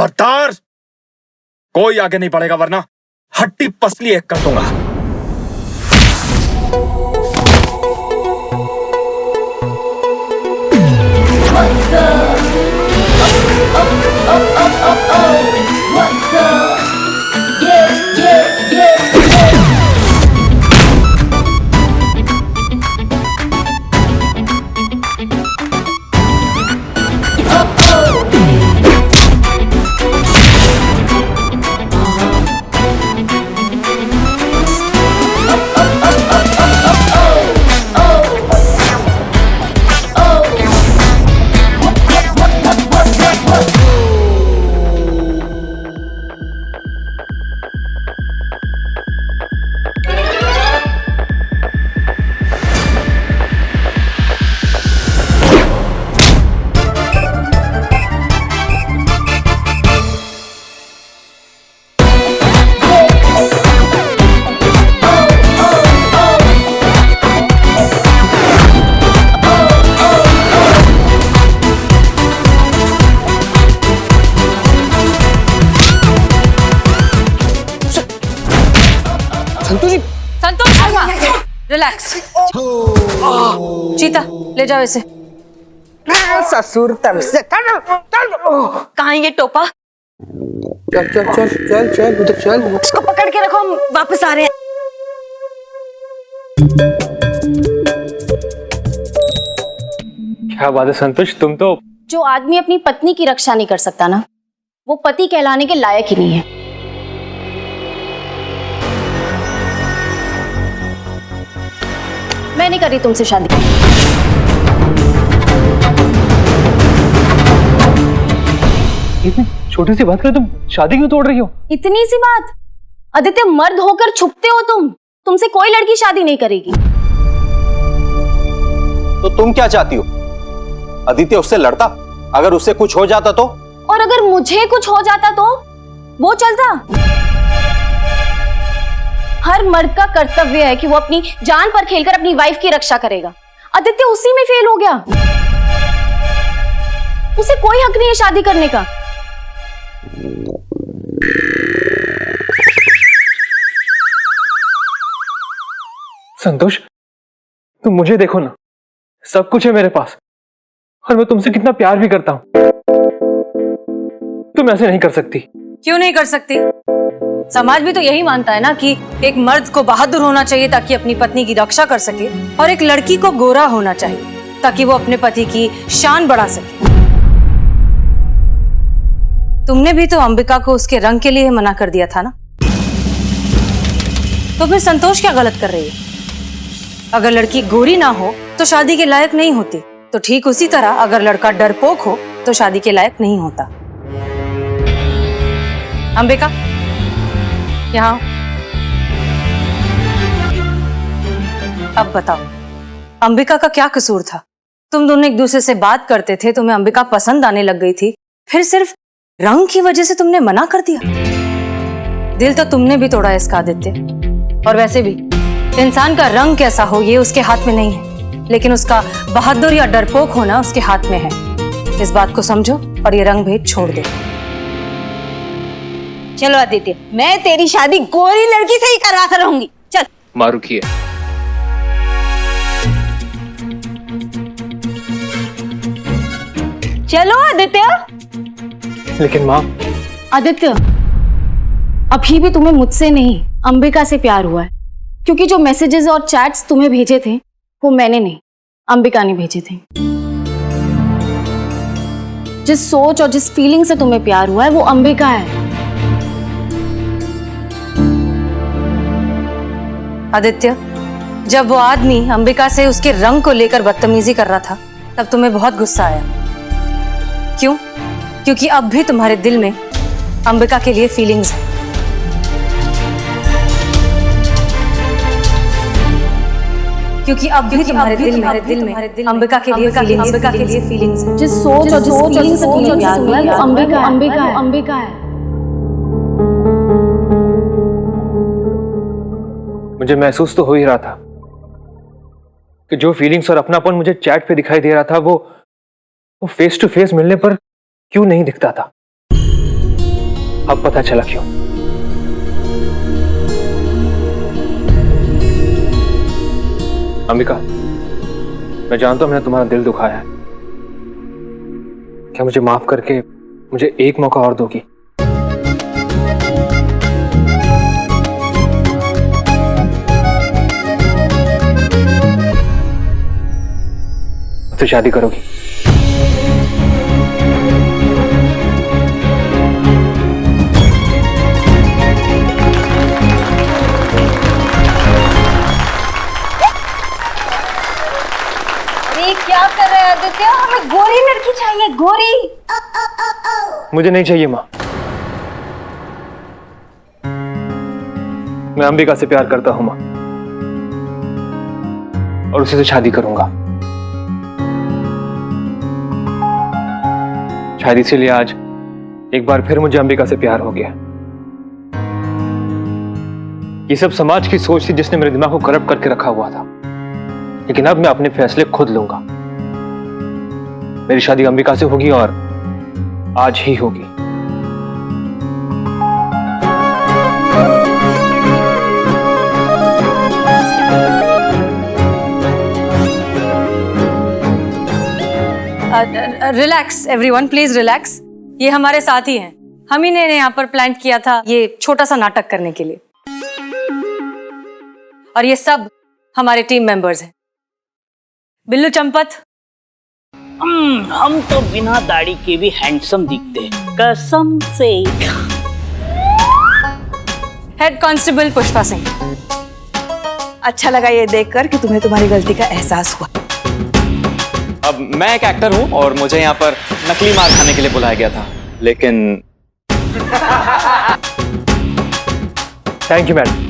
खबरदार, कोई आगे नहीं बढ़ेगा वरना हड्डी पसली एक कर दूंगा। संतोष रिलैक्स। चीता ले जाओ इसे। ससुर तब से कहाँ ये टोपा? चल चल चल चल चल उधर चल। उसको पकड़ के रखो, हम वापस आ रहे हैं। क्या बात है संतोष, तुम तो। जो आदमी अपनी पत्नी की रक्षा नहीं कर सकता ना, वो पति कहलाने के लायक ही नहीं है। मैं नहीं कर रही तुमसे शादी। इतनी छोटी सी बात कर तुम शादी क्यों तोड़ रही हो? इतनी सी बात? आदित्य, मर्द होकर छुपते हो तुम। तुमसे कोई लड़की शादी नहीं करेगी। तो तुम क्या चाहती हो? आदित्य उससे लड़ता, अगर उससे कुछ हो जाता तो? और अगर मुझे कुछ हो जाता तो वो चलता? हर मर्द का कर्तव्य है कि वो अपनी जान पर खेलकर अपनी वाइफ की रक्षा करेगा। आदित्य उसी में फेल हो गया। उसे कोई हक नहीं है शादी करने का। संतोष, तुम मुझे देखो ना, सब कुछ है मेरे पास और मैं तुमसे कितना प्यार भी करता हूं। तुम ऐसे नहीं कर सकती। क्यों नहीं कर सकती? समाज भी तो यही मानता है ना कि एक मर्द को बहादुर होना चाहिए ताकि अपनी पत्नी की रक्षा कर सके, और एक लड़की को गोरा होना चाहिए ताकि वो अपने पति की शान बढ़ा सके। तुमने भी तो अंबिका को उसके रंग के लिए मना कर दिया था ना, तो फिर संतोष क्या गलत कर रही है? अगर लड़की गोरी ना हो तो शादी के लायक नहीं होती, तो ठीक उसी तरह अगर लड़का डरपोक हो तो शादी के लायक नहीं होता। अंबिका, यहाँ अब बताओ, अंबिका का क्या कसूर था? तुम दोनों एक दूसरे से बात करते थे, तुम्हें अंबिका पसंद आने लग गई थी, फिर सिर्फ रंग की वजह से तुमने मना कर दिया। दिल तो तुमने भी तोड़ा इसका आदित्य। और वैसे भी इंसान का रंग कैसा हो ये उसके हाथ में नहीं है, लेकिन उसका बहादुर या डरपोक होना उसके हाथ में है। इस बात को समझो और ये रंग भेद छोड़ दो। चलो आदित्य, मैं तेरी शादी गोरी लड़की से ही करवा कर रहूंगी। चल। माँ रुकिए। चलो आदित्य। लेकिन माँ। आदित्य, अभी भी तुम्हें मुझसे नहीं अंबिका से प्यार हुआ है, क्योंकि जो मैसेजेस और चैट्स तुम्हें भेजे थे वो मैंने नहीं, अंबिका ने भेजे थे। जिस सोच और जिस फीलिंग से तुम्हें प्यार हुआ है वो अंबिका है। आदित्य, जब वो आदमी अंबिका से उसके रंग को लेकर बदतमीजी कर रहा था, तब तुम्हें बहुत गुस्सा आया। क्यों? क्योंकि अब भी तुम्हारे दिल में अंबिका के लिए फीलिंग्स है। क्योंकि अब भी तुम्हारे दिल में अंबिका के लिए फीलिंग्स है। जिस सोच और जिस फीलिंग से तुम्हें प्यार हुआ है वो अंबिका है। मुझे महसूस तो हो ही रहा था कि जो फीलिंग्स और अपनापन मुझे चैट पे दिखाई दे रहा था वो फेस टू फेस मिलने पर क्यों नहीं दिखता था। अब पता चला क्यों। अंबिका, मैं जानता हूं मैंने तुम्हारा दिल दुखाया है। क्या मुझे माफ करके मुझे एक मौका और दोगी? मुझसे शादी करोगी? अरे क्या कर रहे हैं आदित्य? हमें गोरी लड़की चाहिए, गोरी। मुझे नहीं चाहिए माँ। मैं अंबिका से प्यार करता हूं माँ, और उसी से शादी करूंगा। शायद इसीलिए आज एक बार फिर मुझे अंबिका से प्यार हो गया। ये सब समाज की सोच थी जिसने मेरे दिमाग को करप्ट करके रखा हुआ था, लेकिन अब मैं अपने फैसले खुद लूंगा। मेरी शादी अंबिका से होगी और आज ही होगी। Relax everyone, please relax. ये हमारे साथी हैं, हम ही ने यहाँ पर प्लान किया था ये छोटा सा नाटक करने के लिए, और ये सब हमारे टीम मेंबर्स हैं। बिल्लू चंपत, हम तो बिना दाढ़ी के भी हैंडसम दिखते हैं, कसम से। Head constable Pushpa Singh. अच्छा लगा ये देखकर कि तुम्हें तुम्हारी गलती का एहसास हुआ। अब मैं एक एक्टर हूं और मुझे यहाँ पर नकली मार खाने के लिए बुलाया गया था, लेकिन थैंक यू मैडम।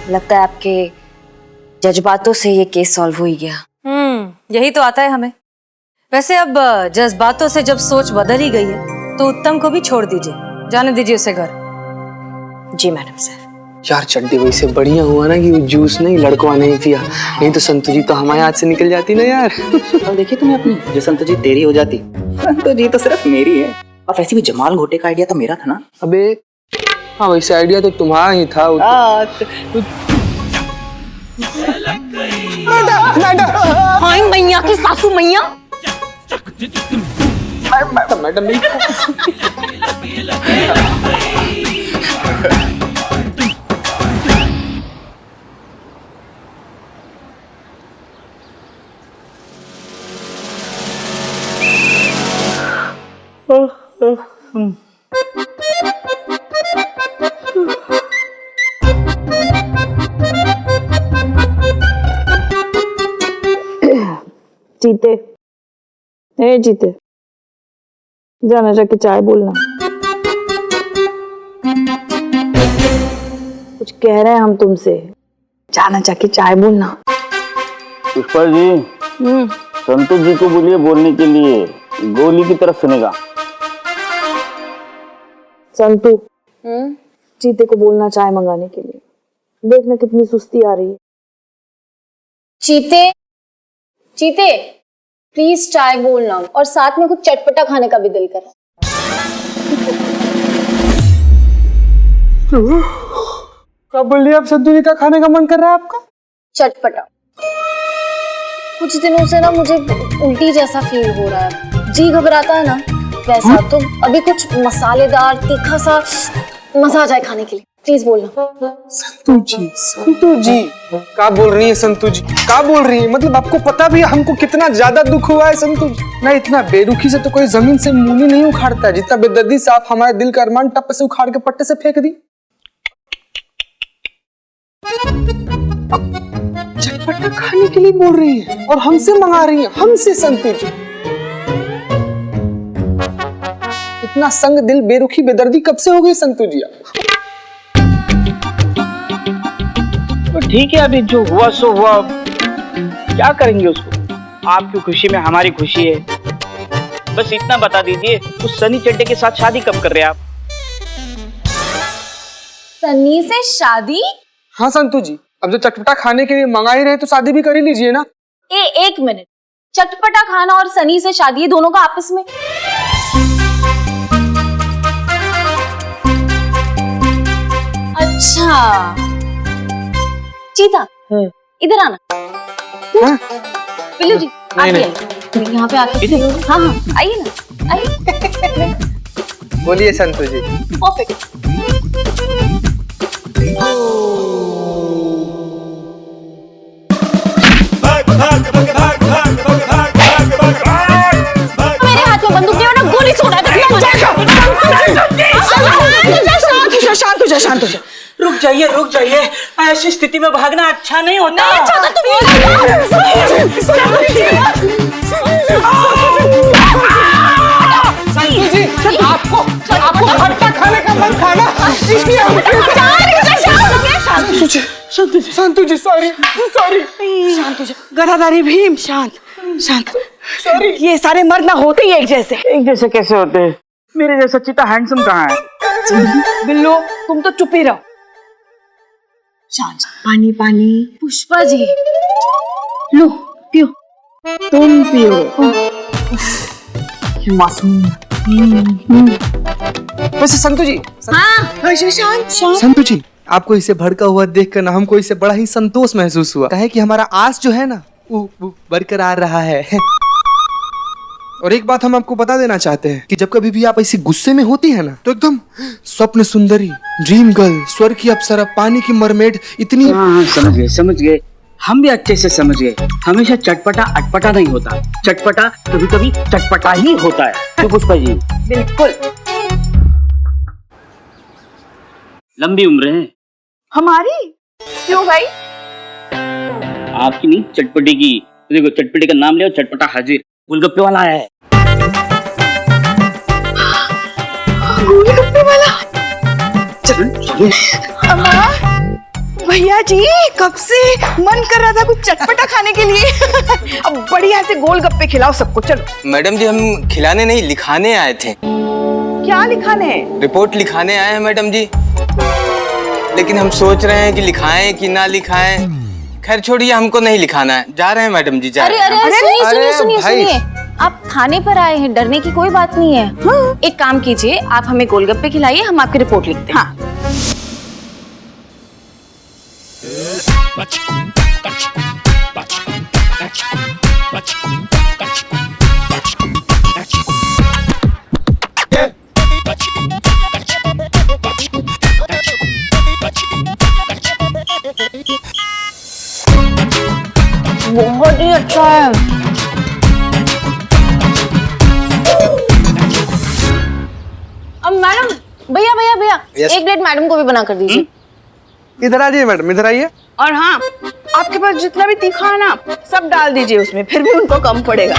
लगता है आपके जज्बातों से ये केस सॉल्व हो ही गया। यही तो आता है हमें। वैसे अब जज्बातों से जब सोच बदल ही गई है तो उत्तम को भी छोड़ दीजिए, जाने दीजिए उसे घर। जी मैडम सर। यार चड्डी वैसे बढ़िया हुआ ना कि वो जूस नहीं लड़कवा नहीं पिया, नहीं तो संतु जी तो हमारे हाथ से निकल जाती ना यार। और देखिए तुम्हें अपनी, जो संतु जी तेरी हो जाती, संतु जी तो सिर्फ मेरी है। और वैसे भी जमाल घोटे का आइडिया तो मेरा था ना। अबे हाँ, वैसे आइडिया तो तुम्हारा ही था। हाय मैया की सासू मैया। मैडम नहीं। जीते, ए जीते, जाना जाके चाय बोलना। कुछ कह रहे हैं हम तुमसे, जाना जाके चाय बोलना। पुष्पा जी, संतोष जी को बोलिए बोलने के लिए, गोली की तरफ सुनेगा। संतू, जीते को बोलना चाय मंगाने के लिए। देखना कितनी सुस्ती आ रही है। चीते, चीते, प्लीज चाय बोलना, और साथ में कुछ चटपटा खाने का भी दिल कर रहा है। क्या बोल रही है आप? संतु जी का खाने का मन कर रहा है आपका? चटपटा। कुछ दिनों से ना मुझे उल्टी जैसा फील हो रहा है, जी घबराता है ना वैसा। तो अभी कुछ मसालेदार तीखा सा मजा आ जाए खाने के लिए, प्लीज बोलना। संतु जी, संतु जी क्या बोल रही है? संतु जी क्या बोल रही है? मतलब आपको पता भी है हमको कितना ज्यादा दुख हुआ है संतु जी। ना इतना बेरुखी से तो कोई जमीन से मूली नहीं उखाड़ता है, जितना बेदर्दी से आप हमारे दिल का अरमान टप से उखाड़ के पट्टे से फेंक दी। चटपटा खाने के लिए बोल रही है और हमसे मंगा रही है, हमसे। संतु जी इतना संग दिल बेरुखी बेदर्दी कब से हो गई संतु जी? तो ठीक है, अभी जो हुआ सो हुआ, क्या करेंगे उसको। आपकी खुशी में हमारी खुशी है। बस इतना बता दीजिए, उस सनी चड्डे के साथ शादी कब कर रहे हैं आप? सन्नी से शादी? हाँ संतु जी, अब जो चटपटा खाने के लिए मंगा ही रहे तो शादी भी कर ही लीजिए ना। एक मिनट, चटपटा खाना और सनी से शादी, ये दोनों का आपस में? अच्छा चीता, इधर आना। हाँ? बिल्लू जी आप यहाँ पे आके, हाँ हाँ आइए ना, आइए। बोलिए संतु जी। परफेक्ट। मेरे हाथ में बंदूक नहीं, वरना गोली छोड़ा दे। शांत हो जा, शांत हो जा। रुक जाइए, ऐसी स्थिति में भागना अच्छा नहीं होता। संतु जी, आपको खट्टा खाने का मन था ना, इसलिए संतु जी सॉरी। शांत हो जा, गदाधारी भीम, शांत। सॉरी। ये सारे मर्द ना होते ही एक जैसे। एक जैसे कैसे होते हैं? मेरे जैसा चीता हैंडसम कहाँ है? बिल्लो तुम तो चुप ही रहो। शांत, पानी पानी। पुष्पा जी, लो पियो, तुम पियो। मासूम। वैसे संतु जी, शांत। संतु जी, आपको इसे भड़का हुआ देखकर ना हमको इससे बड़ा ही संतोष महसूस हुआ। कहे कि हमारा आस जो है ना वो बरकरार रहा है। और एक बात हम आपको बता देना चाहते हैं कि जब कभी भी आप ऐसी गुस्से में होती है ना तो एकदम स्वप्न सुंदरी, ड्रीम गर्ल, स्वर्ग की अप्सरा, पानी की मरमेड इतनी। हाँ समझ गए, हम भी अच्छे से समझ गए। हमेशा चटपटा अटपटा नहीं होता, चटपटा कभी कभी चटपटा ही होता है। तो पुष्पा जी बिल्कुल। लंबी उम्र है हमारी? क्यों भाई? आपकी नहीं, चटपटी की। देखो चटपटी का नाम ले, चटपटा हाजिर। गोलगप्पे वाला आया है। गोलगप्पे वाला? भैया जी कब से मन कर रहा था कुछ चटपटा खाने के लिए। अब बढ़िया से गोलगप्पे खिलाओ सबको, चलो। मैडम जी हम खिलाने नहीं, लिखाने आए थे। क्या लिखाने? रिपोर्ट लिखाने आए हैं मैडम जी, लेकिन हम सोच रहे हैं कि लिखाएं कि ना लिखाएं। खैर छोड़िए, हमको नहीं लिखाना है, जा रहे हैं मैडम जी, जा रहे हैं। अरे सुनिए, आप थाने पर आए हैं, डरने की कोई बात नहीं है। हाँ। एक काम कीजिए, आप हमें गोलगप्पे खिलाइए, हम आपकी रिपोर्ट लिखते हैं। हाँ। बहुत ही अच्छा है। अब मैडम, भैया एक प्लेट मैडम को भी बना कर दीजिए। इधर आ जाइए मैडम, इधर आइए। और हाँ, आपके पास जितना भी तीखा है ना सब डाल दीजिए उसमें, फिर भी उनको कम पड़ेगा।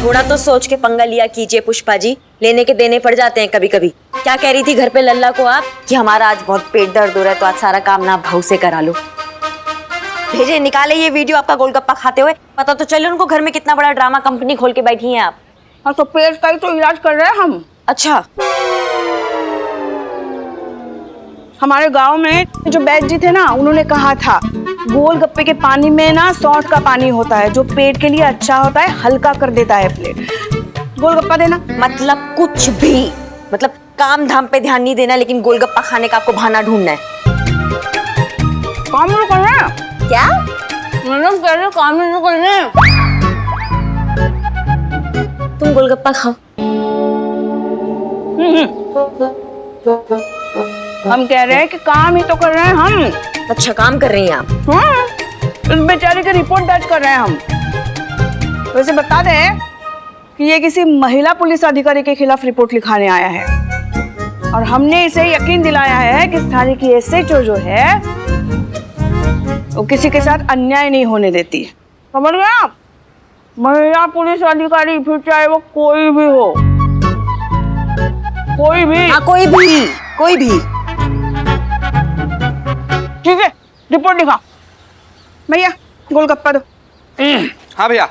थोड़ा तो सोच के पंगा लिया कीजिए पुष्पा जी, लेने के देने पड़ जाते हैं कभी कभी। क्या कह रही थी घर पे लल्ला को आप कि हमारा आज बहुत पेट दर्द हो रहा है तो आज सारा काम ना भाव से करा लो। भेजे, निकाले ये वीडियो आपका गोलगप्पा खाते हुए, पता तो चले उनको घर में कितना बड़ा ड्रामा कंपनी खोल के बैठी हैं आप। हाँ तो पेट का ही तो इलाज कर रहे हैं हम। अच्छा, हमारे गांव में जो वैद्य जी थे ना, उन्होंने कहा था गोलगप्पे के पानी में ना सौंठ का पानी होता है जो पेट के लिए अच्छा होता है, हल्का कर देता है पेट। गोलगप्पा देना मतलब कुछ भी, मतलब काम धाम पे ध्यान नहीं देना, लेकिन गोलगप्पा खाने का आपको बहाना ढूंढना है। काम नहीं कर रहे हैं क्या? मैडम कह रहे काम नहीं कर रहे हैं। तुम गोलगप्पा खाओ। हम कह रहे हैं कि काम ही तो कर रहे हैं हम। अच्छा काम कर रही हैं आप? हाँ, इस बेचारे की रिपोर्ट दर्ज कर रहे हैं हम। वैसे बता दें कि ये किसी महिला पुलिस अधिकारी के खिलाफ रिपोर्ट लिखाने आया है और हमने इसे यकीन दिलाया है कि स्थानीय की एसएचओ जो है वो किसी के साथ अन्याय नहीं होने देती। समझ गए आप? महिला पुलिस अधिकारी, फिर चाहे वो कोई भी हो, कोई भी। हाँ कोई भी। ठीक है, रिपोर्ट लिखा। भैया गोलगप्पा दो। हाँ भैया,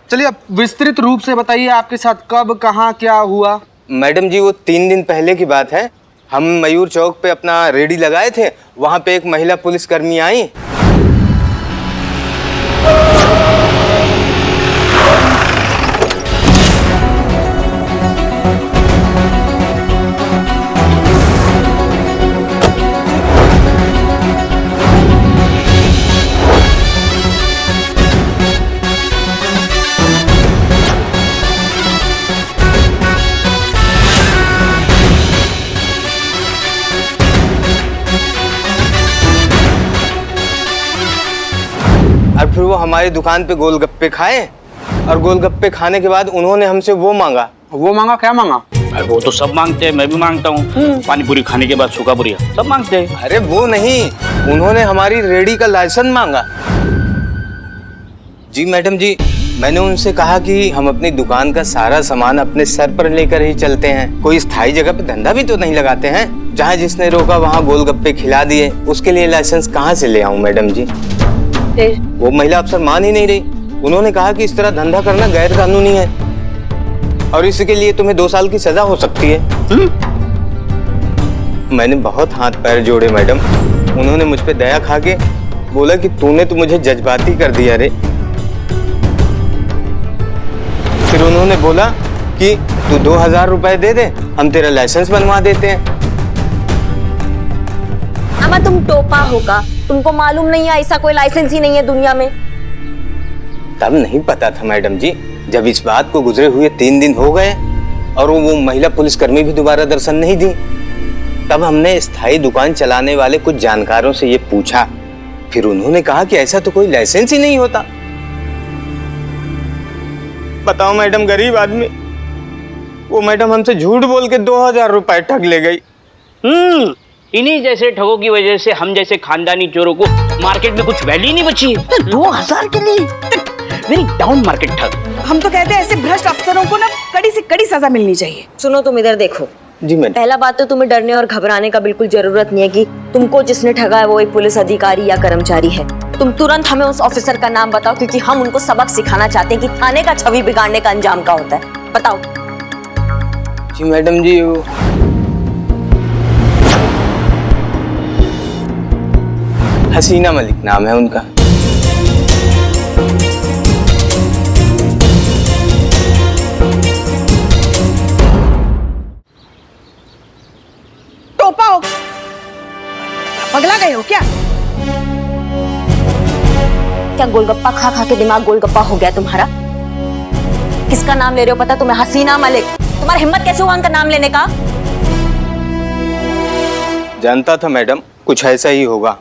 चलिए अब विस्तृत रूप से बताइए आपके साथ कब, कहाँ, क्या हुआ। मैडम जी वो 3 दिन पहले की बात है। हम मयूर चौक पे अपना रेडी लगाए थे, वहां पे एक महिला पुलिसकर्मी आई। और फिर वो हमारी दुकान पे गोलगप्पे खाए और गोलगप्पे खाने के बाद उन्होंने हमसे वो मांगा। वो मांगा, क्या मांगा? अरे वो तो सब मांगते हैं, मैं भी मांगता हूँ। पानी पूरी खाने के बाद सूखा पूरी सब मांगते हैं। अरे वो नहीं, उन्होंने हमारी रेडी का लाइसेंस मांगा। जी मैडम जी, मैंने उनसे कहा कि हम अपनी दुकान का सारा सामान अपने सर पर लेकर ही चलते हैं, कोई स्थायी जगह पे धंधा भी तो नहीं लगाते हैं। जहाँ जिसने रोका वहाँ गोलगप्पे खिला दिए, उसके लिए लाइसेंस कहाँ से ले आऊँ मैडम जी? फिर वो महिला अफसर मान ही नहीं रही। उन्होंने कहा कि इस तरह धंधा करना गैर कानूनी है और इसके लिए तुम्हें 2 साल की सजा हो सकती है। मैंने बहुत हाथ पैर जोड़े मैडम। उन्होंने मुझ पे दया खा के बोला कि तूने तो मुझे जज्बाती कर दिया रे। फिर उन्होंने बोला कि तू 2000 रुपए दे दे, हम तेरा लाइसेंस बनवा देते हैं। अमा तुम टोपा होगा, तुमको मालूम नहीं है ऐसा कोई लाइसेंस ही नहीं है दुनिया में। तब नहीं पता था मैडम जी। जब इस बात को गुजरे हुए 3 दिन हो गए और वो महिला पुलिसकर्मी भी दोबारा दर्शन नहीं दी, तब हमने स्थायी दुकान चलाने वाले कुछ जानकारों से ये पूछा। फिर उन्होंने कहा कि ऐसा तो कोई लाइसेंस ही नहीं होता। बताओ मैडम, गरीब आदमी, वो मैडम हमसे झूठ बोल के 2000 रुपए ठग ले गई। इन्हीं जैसे ठगों की वजह से हम जैसे खानदानी चोरों को मार्केट में कुछ वैल्यू नहीं बची है। 2000 के लिए वेरी डाउन मार्केट ठग। हम तो कहते हैं ऐसे भ्रष्ट अफसरों को ना कड़ी से कड़ी सजा मिलनी चाहिए। सुनो, तुम इधर देखो। जी मैडम। पहला बात तो तुम्हें डरने और घबराने का बिल्कुल जरूरत नहीं है कि तुमको जिसने ठगा है वो एक पुलिस अधिकारी या कर्मचारी है। तुम तुरंत हमें उस ऑफिसर का नाम बताओ, क्योंकि हम उनको सबक सिखाना चाहते हैं कि थाने का छवि बिगाड़ने का अंजाम क्या होता है। बताओ। जी मैडम जी, हसीना मलिक नाम है उनका। टोपा हो, पगला गए हो क्या? क्या गोलगप्पा खा खा के दिमाग गोलगप्पा हो गया तुम्हारा? किसका नाम ले रहे हो पता तुम्हें? हसीना मलिक। तुम्हारा हिम्मत कैसे हुआ उनका नाम लेने का? जानता था मैडम कुछ ऐसा ही होगा,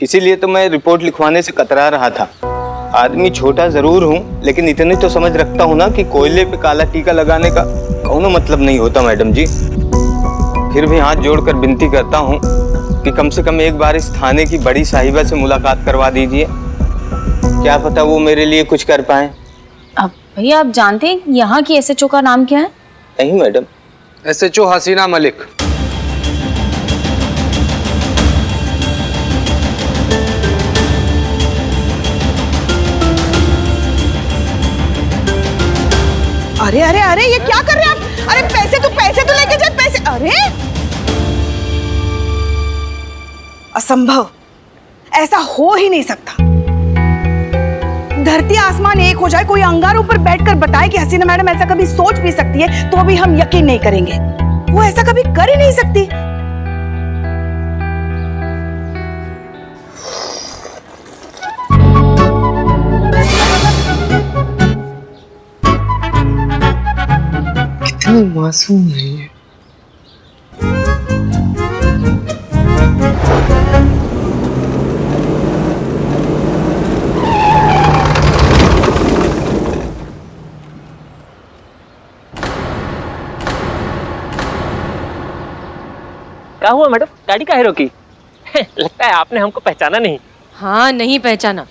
इसीलिए तो मैं रिपोर्ट लिखवाने से कतरा रहा था। आदमी छोटा जरूर हूँ, लेकिन इतनी तो समझ रखता हूँ ना कि कोयले पे काला टीका लगाने का कौनो मतलब नहीं होता मैडम जी। फिर भी हाथ जोड़कर विनती करता हूँ कि कम से कम एक बार इस थाने की बड़ी साहिबा से मुलाकात करवा दीजिए। क्या पता वो मेरे लिए कुछ कर पाए। अब भैया आप जानते हैं यहाँ की एसएचओ का नाम क्या है? नहीं मैडम। एसएचओ हसीना मलिक। अरे अरे अरे, ये क्या कर रहे हैं आप? अरे पैसे तो लेके जाए, पैसे। अरे असंभव, ऐसा हो ही नहीं सकता। धरती आसमान एक हो जाए, कोई अंगारों पर बैठकर बताए कि हसीना मैडम ऐसा कभी सोच भी सकती है, तो भी हम यकीन नहीं करेंगे। वो ऐसा कभी कर ही नहीं सकती। कितनी मासूम है ये। क्या हुआ मैडम, गाड़ी काहे रोकी? लगता है आपने हमको पहचाना नहीं। हाँ, नहीं पहचाना।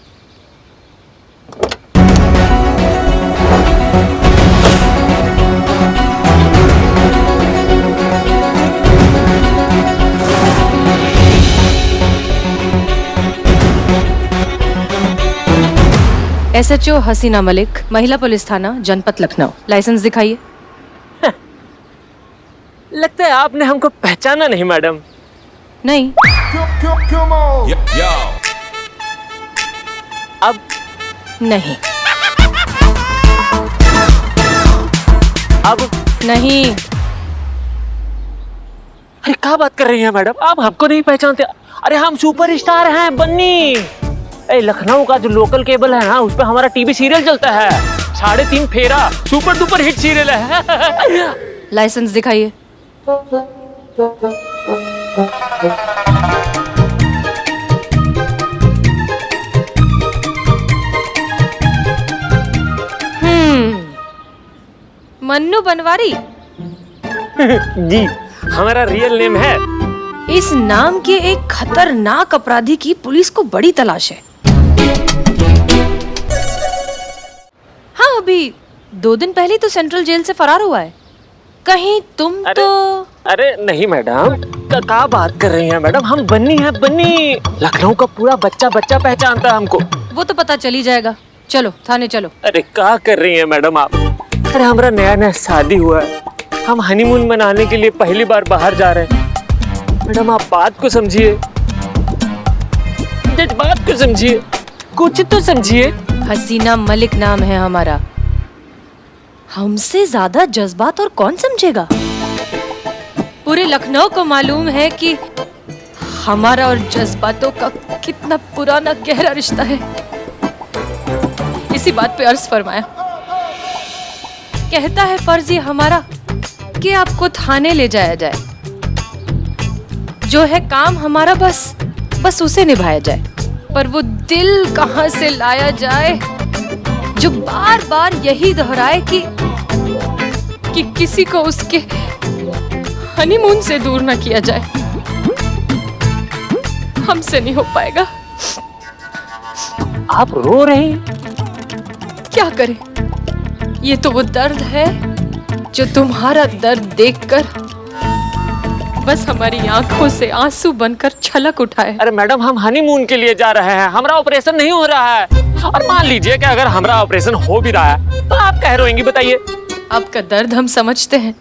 एसएचओ हसीना मलिक, महिला पुलिस थाना, जनपद लखनऊ। लाइसेंस दिखाइए। लगता है आपने हमको पहचाना नहीं मैडम। नहीं। अब नहीं। अब नहीं। अरे क्या बात कर रही हैं मैडम, आप हमको नहीं पहचानते? अरे हम सुपरस्टार हैं बन्नी। लखनऊ का जो लोकल केबल है ना, उस पे हमारा टीवी सीरियल चलता है, 3.5 फेरा, सुपर डुपर हिट सीरियल है। लाइसेंस दिखाइए। मन्नू बनवारी। जी, हमारा रियल नेम है। इस नाम के एक खतरनाक अपराधी की पुलिस को बड़ी तलाश है। हाँ, अभी 2 दिन पहले तो सेंट्रल जेल से फरार हुआ है। कहीं तुम तो? अरे नहीं मैडम, क्या बात कर रही हैं मैडम, हम बन्नी हैं बन्नी। लखनऊ का पूरा बच्चा बच्चा पहचानता है हमको। वो तो पता चल ही जाएगा। चलो थाने चलो। अरे क्या कर रही हैं मैडम आप? अरे हमारा नया नया शादी हुआ है, हम हनीमून मनाने के लिए पहली बार बाहर जा रहे हैं। मैडम आप बात को समझिए, बात को समझिए, कुछ तो समझिए। हसीना मलिक नाम है हमारा। हमसे ज्यादा जज्बात और कौन समझेगा? पूरे लखनऊ को मालूम है कि हमारा और जज्बातों का कितना पुराना गहरा रिश्ता है। इसी बात पे अर्ज फरमाया। कहता है फर्ज ये हमारा कि आपको थाने ले जाया जाए, जो है काम हमारा बस उसे निभाया जाए। पर वो दिल कहां से लाया जाए जो बार बार यही दोहराए कि किसी को उसके हनीमून से दूर ना किया जाए। हमसे नहीं हो पाएगा। आप रो रही हैं? क्या करें, ये तो वो दर्द है जो तुम्हारा दर्द देखकर बस हमारी आंखों से आंसू बनकर छलक उठाए। अरे मैडम हम हनीमून के लिए जा रहे हैं, हमारा ऑपरेशन नहीं हो रहा है। और मान लीजिए कि अगर हमारा ऑपरेशन हो भी रहा है तो आप कह रोएंगी, बताइए। आपका दर्द हम समझते हैं,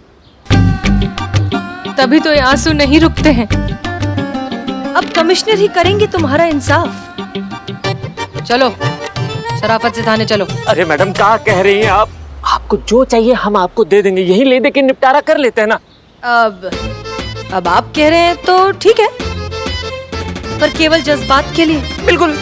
तभी तो ये आंसू नहीं रुकते हैं। अब कमिश्नर ही करेंगे तुम्हारा इंसाफ। चलो शराफत से थाने चलो। अरे मैडम क्या कह रही हैं आप? आपको जो चाहिए हम आपको दे देंगे, यही ले दे के निपटारा कर लेते हैं ना। अब आप कह रहे हैं तो ठीक है, पर केवल जज्बात के लिए। बिल्कुल।